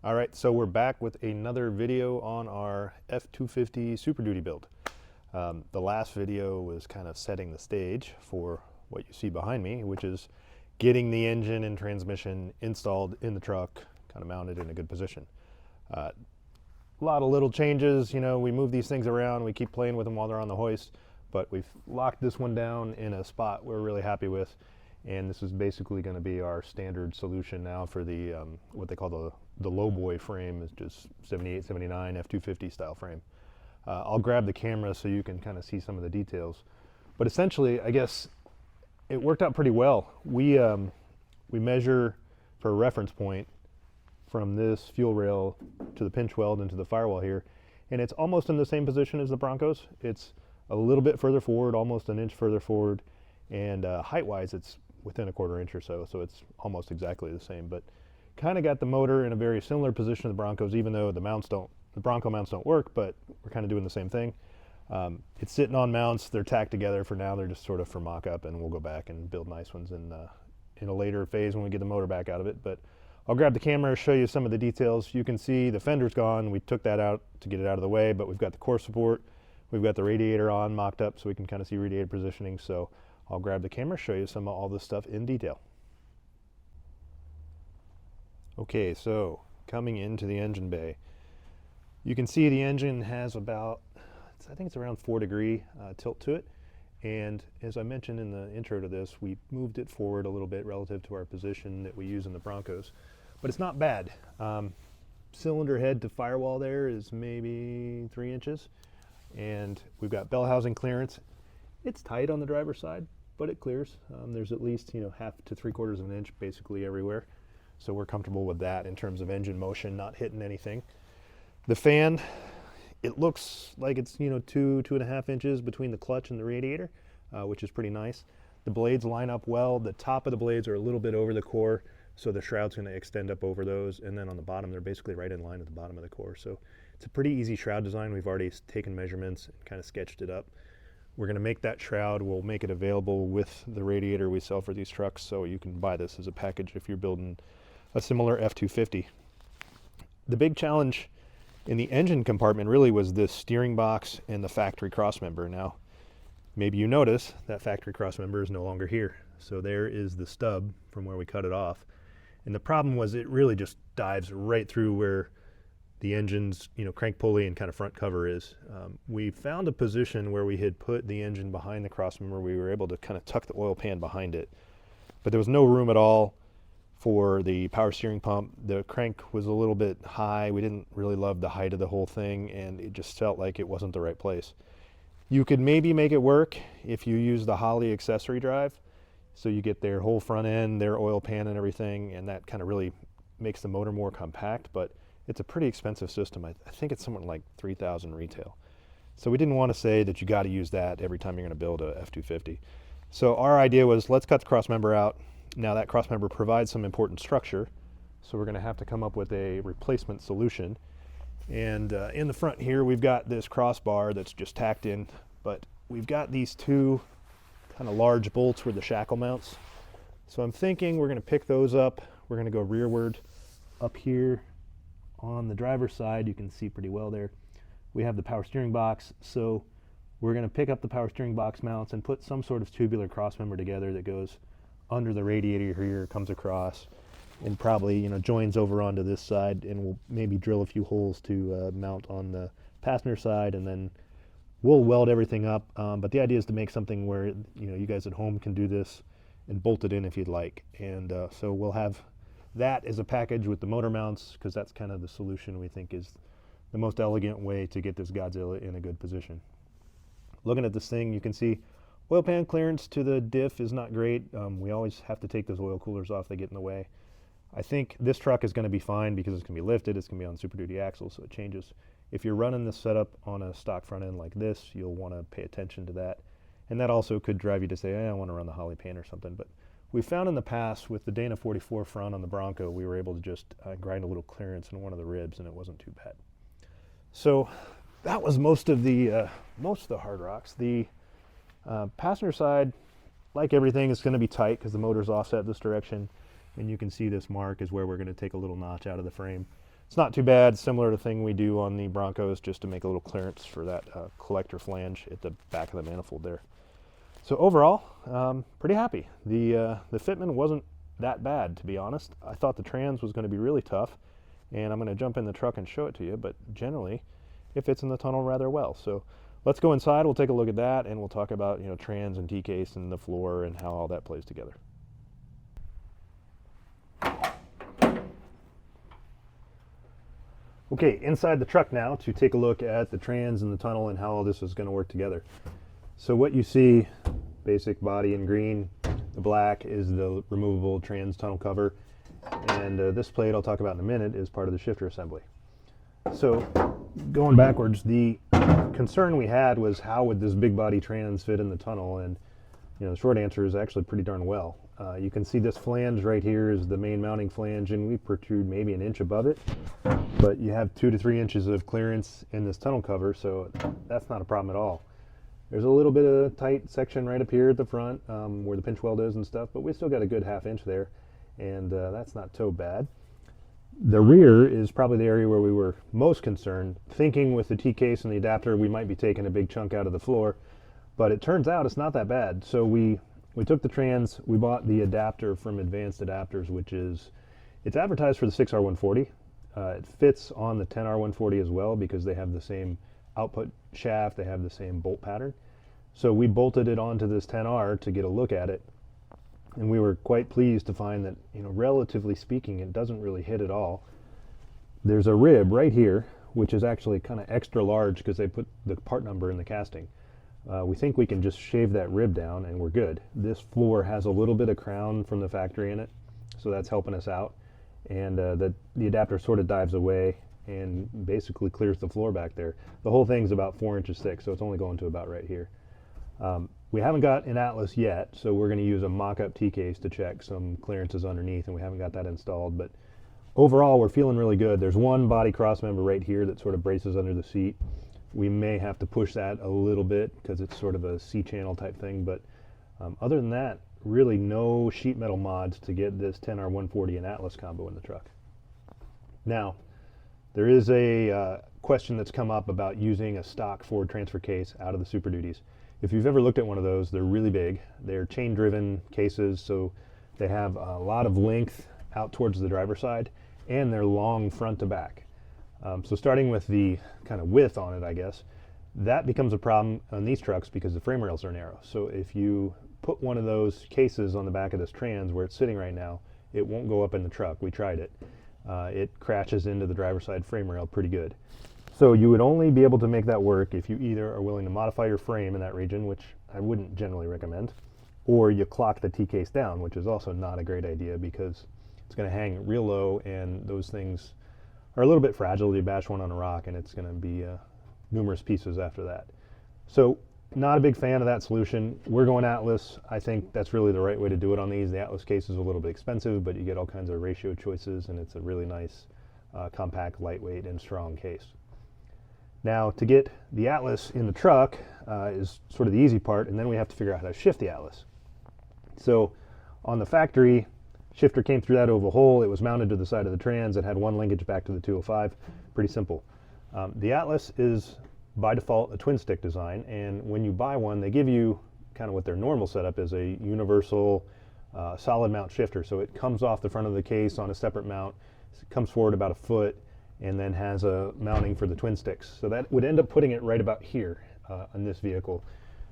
All right, so we're back with another video on our F250 SuperDuty build. The last video was kind of setting the stage for what you see behind me, which is getting the engine and transmission installed in the truck, kind of mounted in a good position. A lot of little changes, you know, we move these things around, we keep playing with them while they're on the hoist, but we've locked this one down in a spot we're really happy with. And this is basically going to be our standard solution now for the what they call the low boy frame, is just 78, 79 F250 style frame. I'll grab the camera so you can kind of see some of the details. But essentially, I guess it worked out pretty well. We measure for a reference point from this fuel rail to the pinch weld into the firewall here, and it's almost in the same position as the Broncos. It's a little bit further forward, almost an inch further forward, and height-wise, it's within a quarter inch or so, so it's almost exactly the same. But kind of got the motor in a very similar position to the Broncos, even though the Bronco mounts don't work, but we're kind of doing the same thing. It's sitting on mounts, they're tacked together for now, they're just sort of for mock-up, and we'll go back and build nice ones in a later phase when we get the motor back out of it. But I'll grab the camera, show you some of the details. You can see the fender's gone, we took that out to get it out of the way, but we've got the core support, we've got the radiator on, mocked up, so we can kind of see radiator positioning. So I'll grab the camera, show you some of all this stuff in detail. Okay, so coming into the engine bay, you can see the engine has about, I think it's around 4-degree tilt to it. And as I mentioned in the intro to this, we moved it forward a little bit relative to our position that we use in the Broncos. But it's not bad. Cylinder head to firewall there is maybe 3 inches. And we've got bell housing clearance. It's tight on the driver's side, but it clears. There's at least, 1/2 to 3/4 of an inch basically everywhere. So we're comfortable with that in terms of engine motion, not hitting anything. The fan, it looks like it's 2.5 inches between the clutch and the radiator, which is pretty nice. The blades line up well. The top of the blades are a little bit over the core, so the shroud's going to extend up over those, and then on the bottom they're basically right in line with the bottom of the core. So it's a pretty easy shroud design. We've already taken measurements and kind of sketched it up. We're going to make that shroud. We'll make it available with the radiator we sell for these trucks, so you can buy this as a package if you're building a similar F250. The big challenge in the engine compartment really was this steering box and the factory crossmember. Now, maybe you notice that factory crossmember is no longer here. So there is the stub from where we cut it off. And the problem was it really just dives right through where the engine's crank pulley and kind of front cover is. We found a position where we had put the engine behind the crossmember. We were able to kind of tuck the oil pan behind it, but there was no room at all for the power steering pump. The crank was a little bit high. We didn't really love the height of the whole thing, and it just felt like it wasn't the right place. You could maybe make it work if you use the Holley accessory drive, so you get their whole front end, their oil pan and everything, and that kind of really makes the motor more compact, but it's a pretty expensive system. I think it's somewhat like $3,000 retail. So we didn't want to say that you got to use that every time you're going to build a F250. So our idea was, let's cut the crossmember out. Now that crossmember provides some important structure, so we're going to have to come up with a replacement solution. And in the front here, we've got this crossbar that's just tacked in, but we've got these two kind of large bolts where the shackle mounts. So I'm thinking we're going to pick those up. We're going to go rearward. Up here on the driver's side, you can see pretty well there, we have the power steering box. So we're going to pick up the power steering box mounts and put some sort of tubular crossmember together that goes under the radiator here, comes across, and probably joins over onto this side, and we'll maybe drill a few holes to mount on the passenger side, and then we'll weld everything up. But the idea is to make something where you guys at home can do this and bolt it in if you'd like. And so we'll have that as a package with the motor mounts, because that's kind of the solution we think is the most elegant way to get this Godzilla in a good position. Looking at this thing, you can see oil pan clearance to the diff is not great. We always have to take those oil coolers off, they get in the way. I think this truck is going to be fine because it's going to be lifted, it's going to be on SuperDuty axles, so it changes. If you're running this setup on a stock front end like this, you'll want to pay attention to that. And that also could drive you to say, I want to run the Holley pan or something. But we found in the past with the Dana 44 front on the Bronco, we were able to just grind a little clearance in one of the ribs, and it wasn't too bad. So that was most of the hard rocks. The passenger side, like everything, is going to be tight because the motor's offset this direction, and you can see this mark is where we're going to take a little notch out of the frame. It's not too bad, similar to the thing we do on the Broncos, just to make a little clearance for that collector flange at the back of the manifold there. So overall, pretty happy. The fitment wasn't that bad, to be honest. I thought the trans was going to be really tough, and I'm going to jump in the truck and show it to you, but generally it fits in the tunnel rather well. So let's go inside, we'll take a look at that, and we'll talk about, you know, trans and T-case and the floor and how all that plays together. Okay, inside the truck now to take a look at the trans and the tunnel and how all this is going to work together. So what you see, basic body in green, the black is the removable trans tunnel cover, and this plate I'll talk about in a minute is part of the shifter assembly. So going backwards, the concern we had was how would this big body trans fit in the tunnel, and you know, the short answer is actually pretty darn well. You can see this flange right here is the main mounting flange, and we protrude maybe an inch above it, but you have 2 to 3 inches of clearance in this tunnel cover, so that's not a problem at all. There's a little bit of tight section right up here at the front where the pinch weld is and stuff, but we still got a good ½ inch there, and that's not so bad. The rear is probably the area where we were most concerned, thinking with the T-case and the adapter we might be taking a big chunk out of the floor, but it turns out it's not that bad. So we took the trans, we bought the adapter from Advanced Adapters, which is, it's advertised for the 6R140. It fits on the 10R140 as well because they have the same output shaft, they have the same bolt pattern. So we bolted it onto this 10R to get a look at it, and we were quite pleased to find that, you know, relatively speaking, it doesn't really hit at all. There's a rib right here, which is actually kind of extra large because they put the part number in the casting. We think we can just shave that rib down and we're good. This floor has a little bit of crown from the factory in it, so that's helping us out. And the adapter sort of dives away and basically clears the floor back there. The whole thing's about 4 inches thick, so it's only going to about right here. We haven't got an Atlas yet, so we're going to use a mock-up T-case to check some clearances underneath, and we haven't got that installed. But overall, we're feeling really good. There's one body crossmember right here that sort of braces under the seat. We may have to push that a little bit because it's sort of a C-channel type thing, but other than that, really no sheet metal mods to get this 10R140 and Atlas combo in the truck. Now, there is a question that's come up about using a stock Ford transfer case out of the SuperDuties. If you've ever looked at one of those, they're really big. They're chain-driven cases, so they have a lot of length out towards the driver's side, and they're long front to back. So starting with the kind of width on it, I guess, that becomes a problem on these trucks because the frame rails are narrow. So if you put one of those cases on the back of this trans where it's sitting right now, it won't go up in the truck. We tried it. It crashes into the driver's side frame rail pretty good. So you would only be able to make that work if you either are willing to modify your frame in that region, which I wouldn't generally recommend, or you clock the T-case down, which is also not a great idea because it's going to hang real low, and those things are a little bit fragile. You bash one on a rock and it's going to be numerous pieces after that. So not a big fan of that solution. We're going Atlas. I think that's really the right way to do it on these. The Atlas case is a little bit expensive, but you get all kinds of ratio choices, and it's a really nice, compact, lightweight, and strong case. Now, to get the Atlas in the truck is sort of the easy part, and then we have to figure out how to shift the Atlas. So on the factory, shifter came through that oval hole. It was mounted to the side of the trans. It had one linkage back to the 205. Pretty simple. The Atlas is by default a twin stick design, and when you buy one, they give you kind of what their normal setup is, a universal solid mount shifter. So it comes off the front of the case on a separate mount. It comes forward about a foot and then has a mounting for the twin sticks. So that would end up putting it right about here on this vehicle,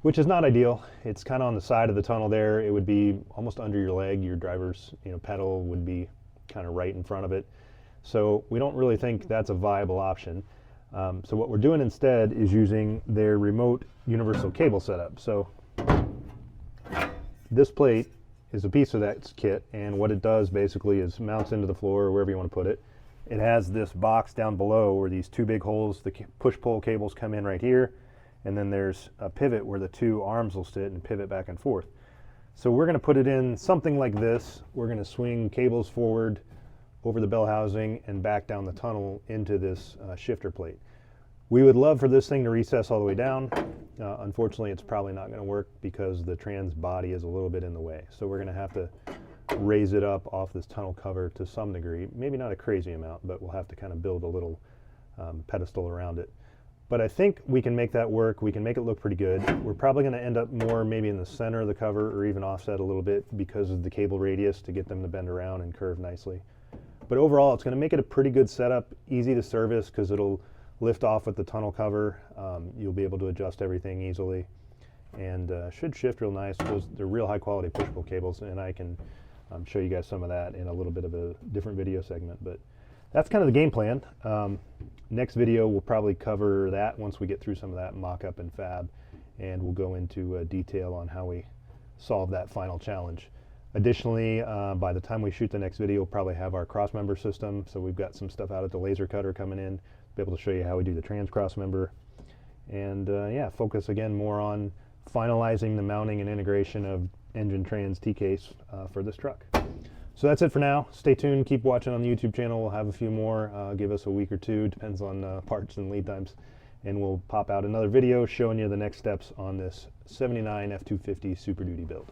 which is not ideal. It's kind of on the side of the tunnel there. It would be almost under your leg. Your driver's pedal would be kind of right in front of it. So we don't really think that's a viable option. So what we're doing instead is using their remote universal cable setup. So this plate is a piece of that kit, and what it does basically is mounts into the floor or wherever you want to put it. It has this box down below where these two big holes, the push-pull cables come in right here, and then there's a pivot where the two arms will sit and pivot back and forth. So we're going to put it in something like this. We're going to swing cables forward over the bell housing and back down the tunnel into this shifter plate. We would love for this thing to recess all the way down. Unfortunately, it's probably not going to work because the trans body is a little bit in the way. So we're going to have to raise it up off this tunnel cover to some degree. Maybe not a crazy amount, but we'll have to kind of build a little pedestal around it. But I think we can make that work. We can make it look pretty good. We're probably going to end up more maybe in the center of the cover or even offset a little bit because of the cable radius to get them to bend around and curve nicely. But overall, it's going to make it a pretty good setup, easy to service because it'll lift off with the tunnel cover. You'll be able to adjust everything easily and should shift real nice. They're real high quality push-pull cables, and I can show you guys some of that in a little bit of a different video segment. But that's kind of the game plan. Next video we'll probably cover that once we get through some of that mock-up and fab, and we'll go into detail on how we solve that final challenge. Additionally, by the time we shoot the next video, we'll probably have our crossmember system. So we've got some stuff out at the laser cutter coming in, be able to show you how we do the trans crossmember, and yeah, focus again more on finalizing the mounting and integration of engine trans T-case for this truck. So that's it for now. Stay tuned, keep watching on the YouTube channel. We'll have a few more. Give us a week or two, depends on parts and lead times. And we'll pop out another video showing you the next steps on this 79 F250 SuperDuty build.